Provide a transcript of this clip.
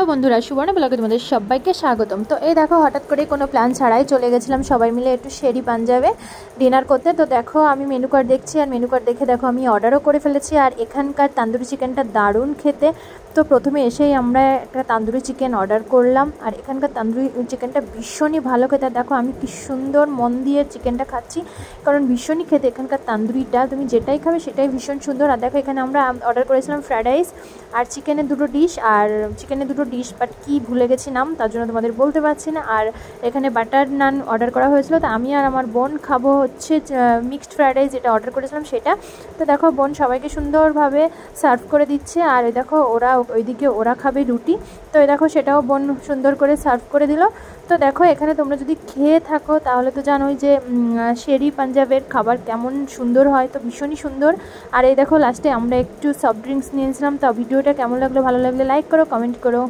বন্ধুরা সুবর্ণ ব্লগে তোমাদের সবাইকে স্বাগতম। তো এই দেখো হঠাৎ করে কোনো প্ল্যান ছাড়াই চলে গেছিলাম সবাই মিলে একটু শেরি পাঞ্জাবে ডিনার করতে। তো দেখো আমি মেনু কার্ড দেখছি, আর মেনু কার্ড দেখে দেখো আমি অর্ডারও করে ফেলেছি। আর এখানকার তান্দুরি চিকেনটা দারুণ খেতে। তো প্রথমে এসেই আমরা একটা তান্দুরি চিকেন অর্ডার করলাম, আর এখানকার তান্দুরি চিকেনটা ভীষণই ভালো খেতে। দেখো আমি কি সুন্দর মন দিয়ে চিকেনটা খাচ্ছি, কারণ ভীষণই খেতে এখানকার তান্দুরিটা, তুমি যেটাই খাবে সেটাই ভীষণ সুন্দর। আর দেখো এখানে আমরা অর্ডার করেছিলাম ফ্রায়েড রাইস আর চিকেনের দুটো ডিশ, বাট কি ভুলে গেছি নাম, তার জন্য তোমাদের বলতে পারছি না। আর এখানে বাটার নান অর্ডার করা হয়েছিল, তো আমি আর আমার বোন খাবো হচ্ছে মিক্সড ফ্রায়েড রাইস যেটা অর্ডার করেছিলাম সেটা। তো দেখো বোন সবাইকে সুন্দরভাবে সার্ভ করে দিচ্ছে, আর এই দেখো ওইদিকে ওরা খাবে রুটি। তো এই দেখো সেটাও বোন সুন্দর করে সার্ভ করে দিল। তো দেখো এখানে তোমরা যদি খেয়ে থাকো তাহলে তো জানোই যে শেরি পাঞ্জাবের খাবার কেমন সুন্দর হয়, তো ভীষণই সুন্দর। আর এই দেখো লাস্টে আমরা একটু সফট ড্রিঙ্কস নিয়েছিলাম। তো ভিডিওটা কেমন লাগলো, ভালো লাগলে লাইক করো, কমেন্ট করো।